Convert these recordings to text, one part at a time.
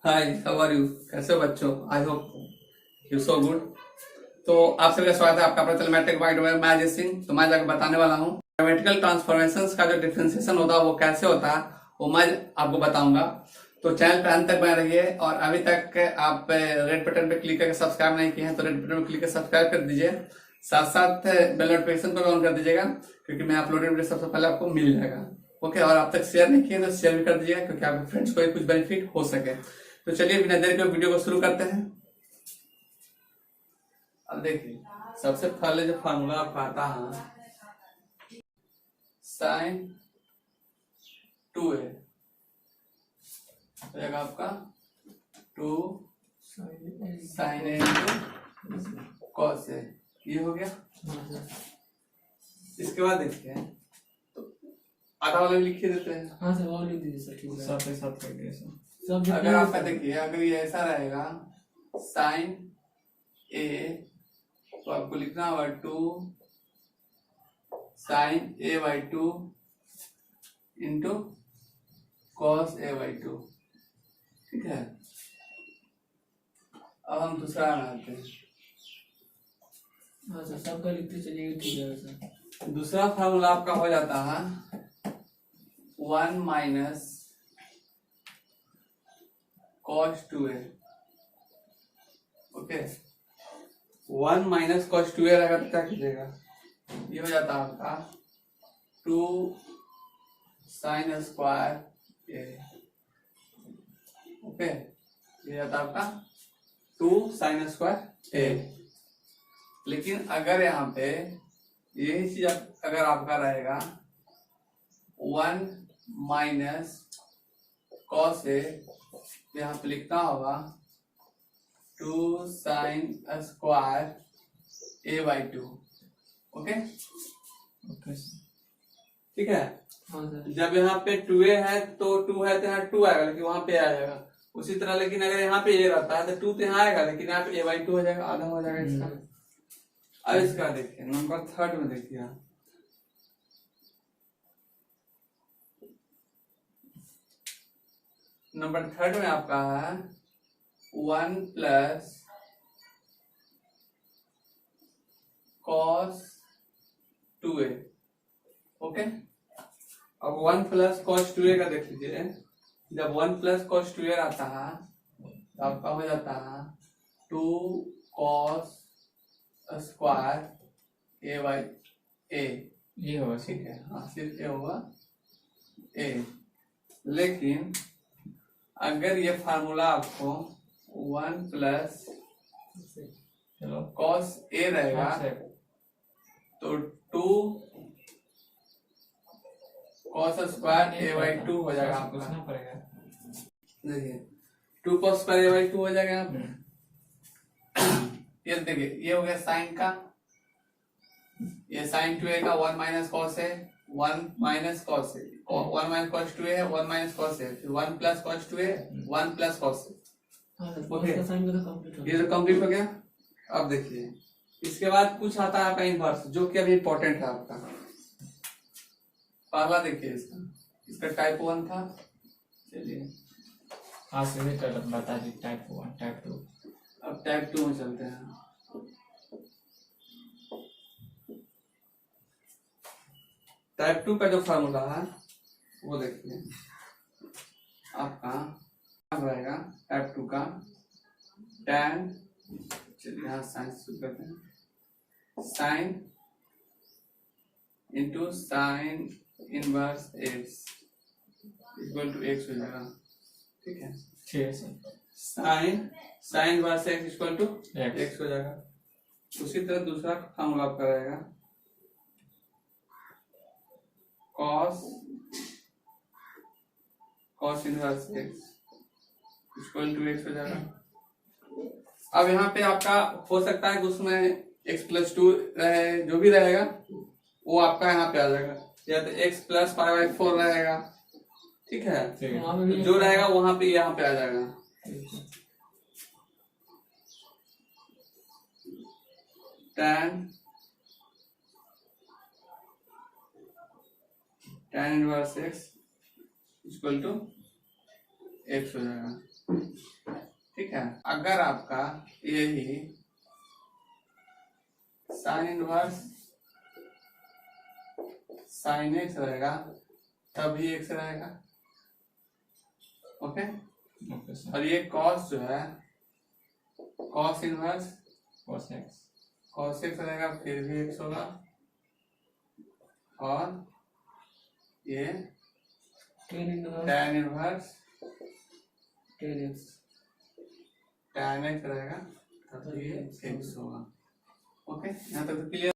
Hi, how are you? कैसे हो बच्चों? I hope you so good. तो आप सभी का स्वागत है आपका अपने चैनल मैट्रिक वाइड में। मैं अजय सिंह। तो मैं जाकर बताने वाला हूँ ग्रामेटिकल ट्रांसफॉर्मेशंस का जो डिफरेंशिएशन होता है वो कैसे होता है, वो मैं आपको बताऊंगा। तो चैनल पे अंत तक बने रहिए। और अभी तक आप रेड बटन पे क्लिक करके सब्सक्राइब नहीं किए हैं तो रेड बटन पे क्लिक करके सब्सक्राइब कर दीजिए। साथ साथ बेल नोटिफिकेशन को ऑन कर दीजिएगा, क्योंकि मैं अपलोडेड वीडियो सबसे पहले आपको मिल जाएगा। ओके, और आप तक शेयर नहीं किए तो शेयर भी कर दीजिएगा, क्योंकि आपके फ्रेंड्स को कुछ बेनिफिट हो सके। तो चलिए बिना देर के वीडियो को शुरू करते हैं। अब देखिए, सबसे पहले जो फार्मूला आपका आता है साइन 2a हो जाएगा आपका 2 साइन ए इंटू कॉस ए। ये हो गया। इसके बाद देखिए, तो आधा वाला भी लिख देते हैं। हाँ सर, और लिख दीजिए सर, ठीक है। साथ ही साथ कर दिया सर। सब अगर आपका देखिए, अगर ये ऐसा रहेगा साइन ए, तो आपको लिखना होगा 2 sine A by 2 into cos A by 2। ठीक है। अब हम दूसरा बनाते हैं। हाँ सर, सबका लिखते चलिए, ठीक है सर। दूसरा फार्मूला आपका हो जाता है 1 minus cos 2a। Okay, 1 minus cos 2a रहेगा तो क्या कीजिएगा, ये हो जाता है आपका 2 साइन स्क्वायर ए। ओके, ये जाता है आपका 2 साइन स्क्वायर ए। लेकिन अगर यहाँ पे यही चीज अगर आपका रहेगा 1 माइनस कॉस ए, यहाँ पे लिखना होगा 2 sine square A by 2। Okay okay ठीक है। हाँ सर। जब यहाँ पे 2a है तो 2 है तो यहाँ 2 आएगा, लेकिन वहां पे आ जाएगा उसी तरह। लेकिन अगर यहाँ पे ये रहता है तो 2 तो यहाँ आएगा, लेकिन यहाँ पे a बाई 2 हो जाएगा, आधा हो जाएगा इसका। अब इसका देखिए नंबर 3 में देखिए, नंबर 3 में आपका है 1 प्लस कॉस 2a। ओके, अब 1 प्लस कॉस 2a का देख लीजिए। जब 1 प्लस कॉस 2a आता है तो आपका हो जाता है 2 कॉस स्क्वायर ए बाई ए। ये होगा ठीक है, हाँ सिर्फ ए होगा ए। लेकिन अगर ये फार्मूला आपको 1 प्लस कॉस ए रहेगा तो 2 कॉस स्क्वायर ए बाई 2 हो जाएगा आपका। पूछना पड़ेगा। देखिए 2 कॉस स्क्वायर ए बाई 2 हो जाएगा यहाँ पे। ये देखिए, ये हो गया साइन का, ये साइन 2a का 1 माइनस कॉस है, 1 माइनस कॉस है, 1 माइनस कॉस 2a है, 1 माइनस कॉस है, फिर 1 plus cos 2a, 1 plus cos है। ओके, साइन का तो कंप्लीट हो ये तो कंप्लीट हो गया। अब देखिए, इसके बाद कुछ आता है आपका इनवर्स, जो कि अभी इंपॉर्टेंट है आपका। पहला देखिए, इसका टाइप 1 था। चलिए हाँ सीधे कर बता दी, टाइप 1 टाइप 2। अब टाइप 2 में चलते हैं। टाइप 2 का जो फार्मूला है वो देखिए आपका रहेगा टाइप 2 का tan, चलिए यहाँ साइन शुरू करते हैं, sine into sine inverse x equal to x हो जाएगा। ठीक है, ठीक है sir. Sine inverse x equal to X। X हो जाएगा। उसी तरह दूसरा फार्मूला आपका रहेगा cos inverse x equal to x हो जाएगा। अब यहाँ पे आपका हो सकता है कि उसमें x प्लस 2 रहे, जो भी रहेगा वो आपका यहाँ पे आ जाएगा, या तो x प्लस 5/4 रहेगा। ठीक है, तो जो रहेगा वहां पे यहाँ पे आ जाएगा। tan inverse x equal to x हो जाएगा। ठीक है। अगर आपका यही साइन इनवर्स साइन एक्स रहेगा तभी एक्स रहेगा। Okay, okay sir. और ये कॉस जो है cos inverse cos x cos x रहेगा फिर भी एक्स होगा, और ये tan inverse tan inverse tan x tan x रहेगा तब ये एक्स होगा। ओके, यहाँ तक तो क्लियर।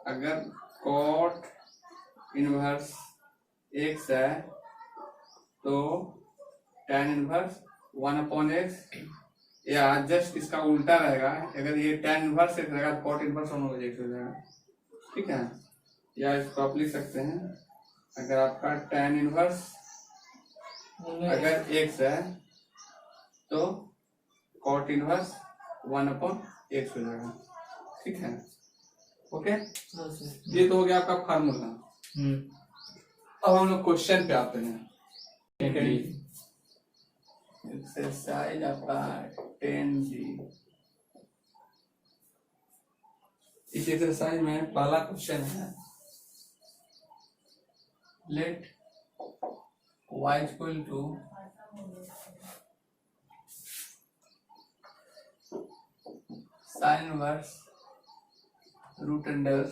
अगर cot इनवर्स एक्स है तो tan इनवर्स 1/x, या जस्ट इसका उल्टा रहेगा। अगर ये tan इनवर्स एक्स रहेगा तो cot इनवर्स 1/x हो जाएगा। ठीक है, या इसको आप लिख सकते हैं, अगर आपका tan इनवर्स अगर x है तो cot इनवर्स 1/x हो जाएगा। ठीक है, ओके। हाँ सर। ये तो हो गया आपका फार्मूला। अब हम लोग क्वेश्चन पे आते हैं। एक्सरसाइज आपका 10G। इस एक्सरसाइज में पहला क्वेश्चन है, let y equal to sine inverse root under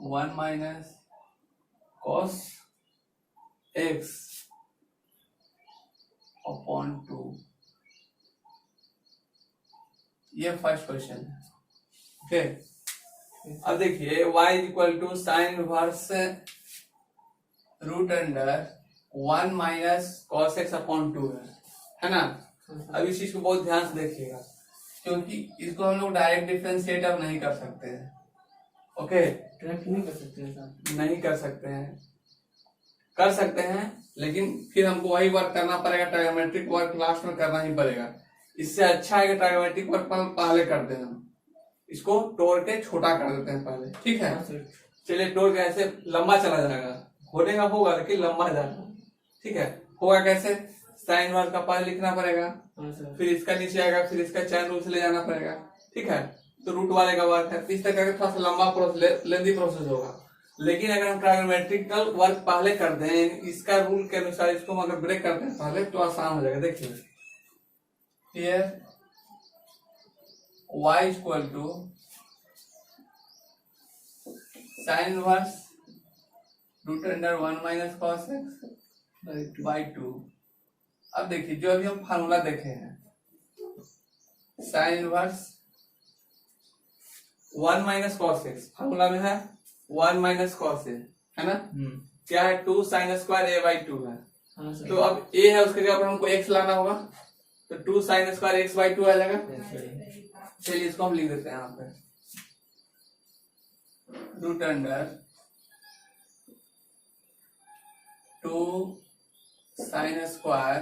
1 minus cos x upon 2। ये फर्स्ट क्वेश्चन है। ओके, अब देखिए y equal to sine inverse root under 1 minus cos x upon 2 है ना। अब इस चीज को बहुत ध्यान से देखिएगा, क्योंकि इसको हम लोग डायरेक्ट डिफरेंशिएट अब नहीं कर सकते हैं। ओके, डायरेक्ट नहीं कर सकते हैं सर। नहीं कर सकते हैं, कर सकते हैं लेकिन फिर हमको वही वर्क करना पड़ेगा, ट्रायगोमेट्रिक वर्क लास्ट में करना ही पड़ेगा। इससे अच्छा है कि ट्रायगोमेट्रिक वर्क पहले करते हैं, हम इसको तोड़ के छोटा कर देते हैं पहले। ठीक है, हाँ सर। चलिए तोड़ के ऐसे लंबा चला जाएगा, होने का होगा लेकिन लंबा जाएगा। ठीक है, होगा कैसे, साइन इनवर्स का पहले लिखना पड़ेगा, हाँ सर। फिर इसका नीचे आएगा, फिर इसका चैन रूल से ले जाना पड़ेगा। ठीक है, तो रूट वाले का वर्क है, इस तरह का थोड़ा सा लंबा प्रोसेस, लेंदी प्रोसेस होगा। लेकिन अगर हम ट्रायगोमेट्रिकल वर्क पहले करते हैं, इसका रूल के अनुसार इसको अगर ब्रेक करते हैं पहले, तो आसान हो जाएगा। देखिए here y equal to sine inverse root under 1 minus cos x by 2। अब देखिए जो अभी हम फार्मूला देखे हैं, sine inverse 1 minus cos x formula में है 1 माइनस कॉस ए, है ना। क्या है, 2 साइन स्क्वायर ए बाई 2 है। हाँ सर। तो अब ए है, उसके जगह पर हमको एक्स लाना होगा, तो 2 साइन स्क्वायर एक्स बाई 2 आ जाएगा। चलिए इसको हम लिख देते हैं यहाँ पे, root under 2 sine square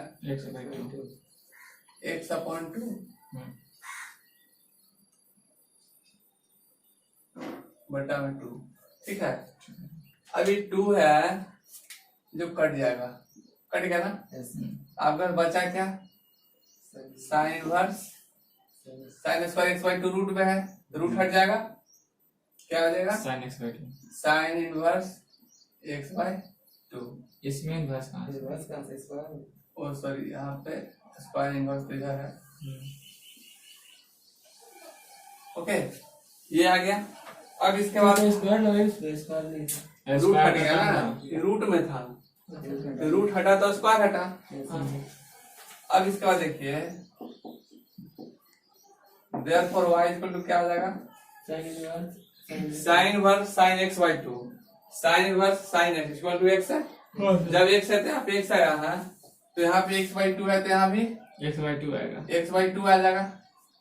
x upon 2 बटा में 2। ठीक है, अभी 2 है जो कट जाएगा, कट गया ना। आपका बचा क्या, sine inverse sine square x by 2 root में है, रूट हट जाएगा, क्या हो जाएगा, sin x by 2। Sine inverse x by 2। इसमें इनवर्स कहाँ से? इनवर्स कहाँ से स्क्वायर? ओ सॉरी, यहाँ पे स्क्वायर इनवर्स तो इधर है। ओके, ये आ गया। अब इसके बाद स्क्वायर लगे, स्क्वायर नहीं था। रूट हट गया ना, ये रूट में था, तो रूट हटा तो स्क्वायर हटा। अब इसके बाद देखिए, देयरफॉर y इक्वल टू क्या हो जाएगा, sine inverse sine inverse sine x by 2, sine inverse sine x equal to x है। जब एक्स है तो यहाँ पे एक्स आया है, तो यहाँ पे एक्स बाई 2 है, तो यहाँ भी x by 2 आएगा, एक्स बाई 2 आ जाएगा।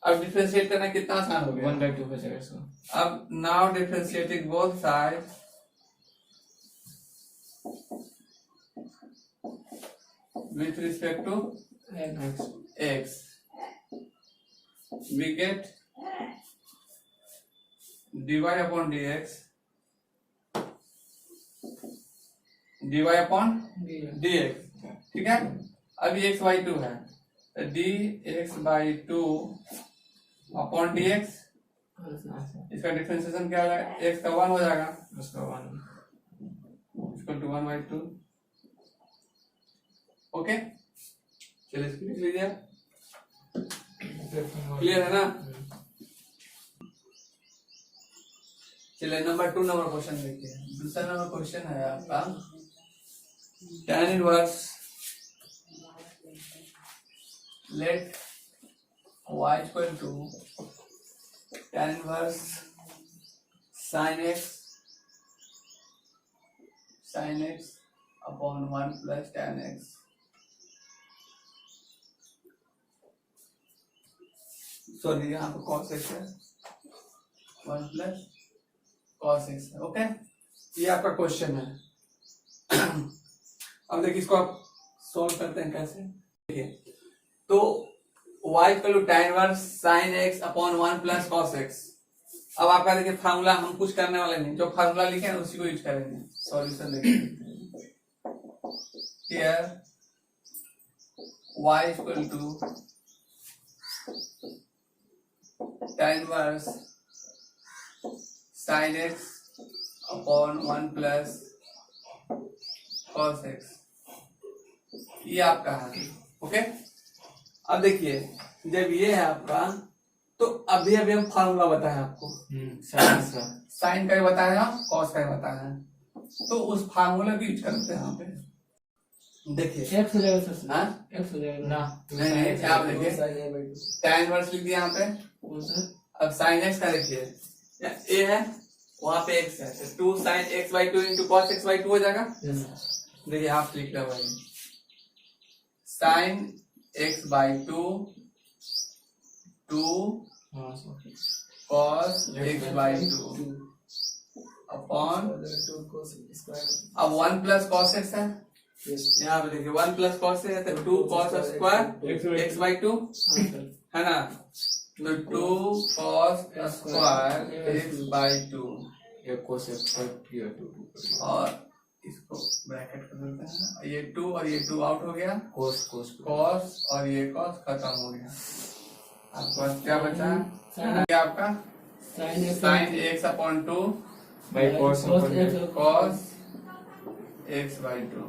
अब डिफरेंशिएट करना कितना आसान हो गया, 1 by 2 हो जाएगा इसको। अब now differentiating both side with respect to x, we get dy upon dx dy upon D dx, ठीक है। अब ये x बाई 2 है तो dx बाई 2 अपॉन dx, हाँ सर इसका डिफरेंशिएशन क्या है, x का 1 हो जाएगा, उसका 1 इक्वल टू 1 बाई 2। ओके, चलिए इसको लिख लीजिए, क्लियर है ना। चलिए नंबर 2 नंबर क्वेश्चन देखिए। दूसरा नंबर क्वेश्चन है आपका tan inverse let y equal to tan inverse sin x upon 1 plus tan x, sorry यहाँ पे cos x है, 1 प्लस cos x है। ओके, ये आपका क्वेश्चन है। अब देखिए इसको आप सॉल्व करते हैं कैसे, देखिए तो y equal to tan inverse sin x upon 1 plus cos x। अब आपका देखिए फार्मूला हम कुछ करने वाले नहीं, जो फार्मूला लिखे हैं उसी को यूज करेंगे। सॉल्यूशन देखिए, here y equal to tan inverse sin x upon 1 plus cos x, ये आपका है। ओके, अब देखिए जब ये है आपका तो अभी अभी हम फार्मूला बताए आपको, साइन का ही बताया, कॉस का ही बताया, तो उस फार्मूला को यूज करते हैं यहाँ पे। देखिए एक्स हो जाएगा सर, हाँ एक्स हो जाएगा ना नहीं, आप देखिए tan इनवर्स लिख दिया यहाँ पे, वो सर अब sin x का देखिए a है, वहां पे x है, तो 2 sin x by 2 into cos x by 2 हो जाएगा। देखिए आप लिख रहे भाई sin x by 2 cos x by 2 upon, अब 1 प्लस cos x है, यहाँ पे देखिए 1 प्लस cos x है तो 2 cos स्क्वायर x बाई 2 है ना, तो 2 cos स्क्वायर x बाई 2 और इसको ब्रैकेट कर देते हैं, ये 2 और ये 2 आउट हो गया, cos और ये cos खत्म हो गया। आपके पास क्या बचा है, क्या आपका sin x upon 2 by cos cos x by 2।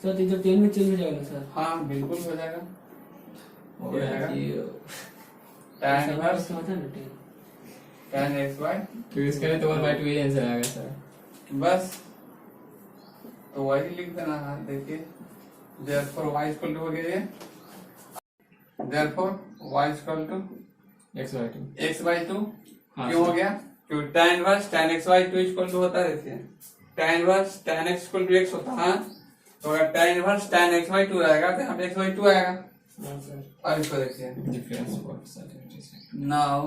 Sir इधर 10 में चेंज हो जाएगा सर। हाँ बिल्कुल हो जाएगा, हो जाएगा tan इनवर्स समझा ना 10 tan x बाई, तो इसके लिए तो 1/2 ही आंसर आएगा सर। बस तो वही लिख देना है। देखिए therefore y इक्वल टू हो गया ये, therefore y equal to x/2 x by 2। हाँ, क्यों हो सर। गया, क्योंकि tan inverse tan x by 2 equal to होता है। देखिए tan inverse tan x equal to x होता है, तो अगर tan inverse tan x by 2 रहेगा तो यहाँ पे x बाई 2 आएगा। हाँ सर अब इसको देखिए, difference what sir, now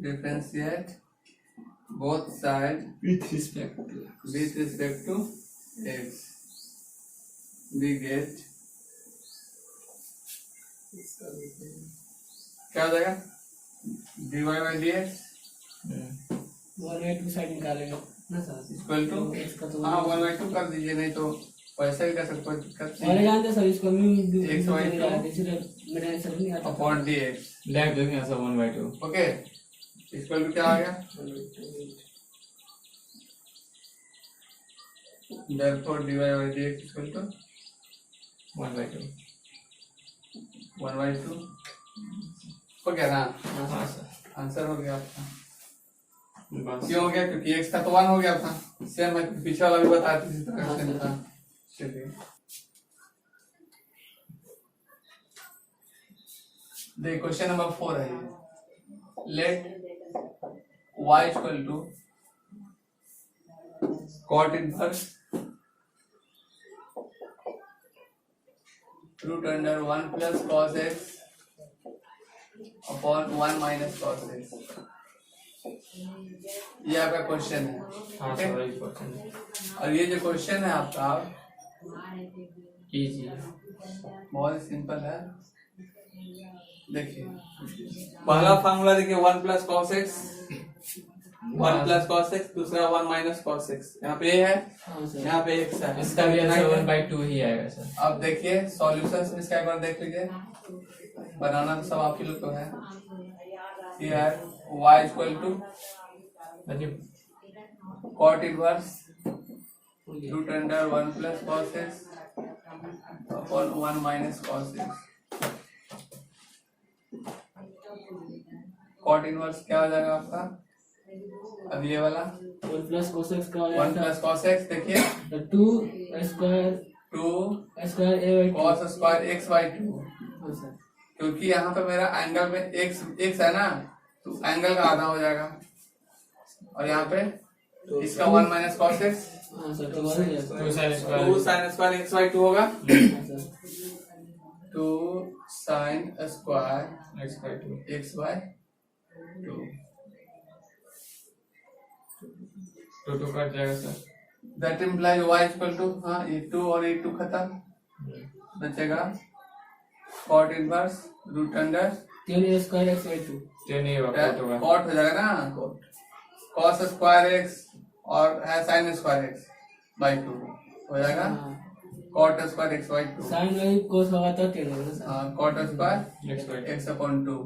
differentiate both sides with respect to with respect to x, we get क्या हो जाएगा, dy by dx 1/2 साइड निकालेंगे ना सर, इक्वल टू, x का तो हाँ 1/2 कर दीजिए, नहीं तो वैसा ही कर सकते, कोई दिक्कत और नहीं, जानते सर इसको भी X by 2 इसलिए मेरा आंसर नहीं आता अपॉन dx। लेफ्ट देखिए आंसर 1/2 ओके, इक्वल टू क्या आ गया, therefore dy by dx equal to 1/2 1/2 हो गया ना, हाँ सर, आंसर हो गया आपका। बस क्यों हो गया, क्योंकि x का तो 1 हो गया था, सेम है, पीछे वाला भी बताया था इसी तरह से था। चलिए देखिए क्वेश्चन नंबर 4 है ये, let y equal to cot inverse root under 1 plus cos x upon 1 minus cos x, ये आपका क्वेश्चन है। हाँ ओके? सर वही क्वेश्चन और ये जो क्वेश्चन है आपका इजी बहुत सिंपल है। देखिए पहला फार्मूला देखिए 1 plus cos x 1 plus cos x, दूसरा 1 माइनस कॉस एक्स। यहाँ पे ये है, हाँ सर। यहाँ पे एक्स है। इसका भी आंसर 1/2 ही आएगा सर। अब देखिए सॉल्यूशन इसका एक बार देख लीजिए, बनाना तो सब आप ही लोग को है। ये है y equal to cot inverse root under 1 plus cos x upon 1 minus cos x. Cot inverse क्या हो जाएगा आपका, अब ये वाला 1 प्लस cos x का हो 1 जाएगा प्लस कॉस एक्स, देखिए 2 square 2 square a/2। Cos square x by 2, हाँ सर। क्योंकि यहाँ पे मेरा एंगल में एक्स है ना, तो एंगल का आधा हो जाएगा। और यहाँ पे इसका 1 माइनस कॉस एक्स, हाँ सर, तो बन गया। 2 sin 2 sine square x by 2 होगा। हाँ sir. 2 sine square x/2 x by 2। 2 cut जाएगा sir. That imply y equal to, हाँ ये 2 और ये 2 खत्म, बचेगा cot inverse root under 10 square x/2। 10 ही होगा, कट होगा। कॉट हो जाएगा ना, कॉट कॉस स्क्वायर एक्स और है साइन स्क्वायर एक्स बाई 2 हो जाएगा cot square x by 2। Sine में cos होगा तो 10 होगा सर। हाँ cot square x/2 x upon 2।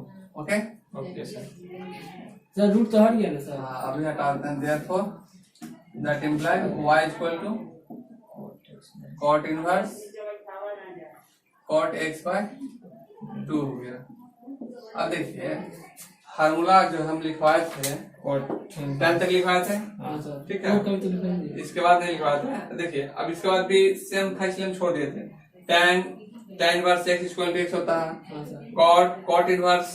Okay, okay sir. Sir root तो हट गया ना सर। हाँ अभी हटा देते हैं। Therefore that imply y equal to cot inverse cot x by 2 हो गया। अब देखिए फार्मूला जो हम लिखवाए थे और 10 तक लिखवाए थे, हाँ सर। ठीक है। और कभी तो लिखेंगे। इसके बाद नहीं लिखवाए थे। देखिए अब इसके बाद भी सेम था इसलिए हम छोड़ दिए थे। tan inverse x equal to x होता है, हाँ sir. Cot inverse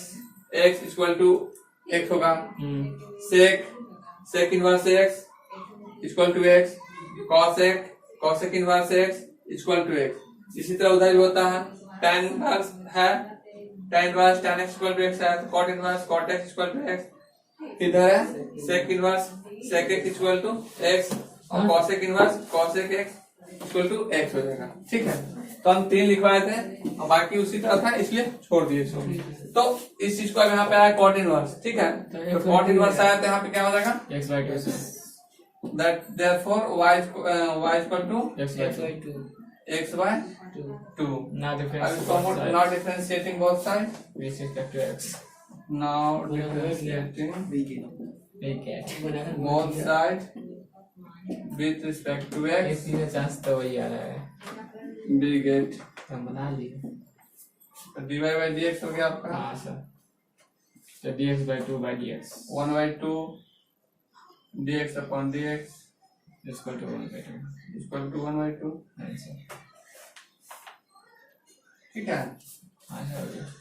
x equal to x होगा, sec inverse x equal to x, cosec inverse x equal to x। इसी तरह उधर भी होता है, tan इनवर्स है, tan inverse tan x equal to x है, cot inverse cot x equal to x। इधर है sec inverse sec x equal to x और cosec inverse cosec x equal to x हो जाएगा। ठीक है, तो हम 3 लिखवाए थे और बाकी उसी तरह था इसलिए छोड़ दिए इसको। तो इस चीज को यहाँ पे आया कॉट इनवर्स, ठीक है। तो कॉट इनवर्स आया तो यहाँ पे क्या हो जाएगा, x/2 sir. that therefore y equal to x/2 x by 2। now अब difference इसको now differentiating both sides, with respect to x now differentiating we get both sides with respect to x, इसी में चांस तो वही आ रहा है, we get हम बना लिए। dy by dx हो गया आपका हाँ सर, तो dx/2 by dx 1 by 2 dx upon dx equal to 1/2 equal to 1 by 2। Answer. ठीक है। हाँ सर।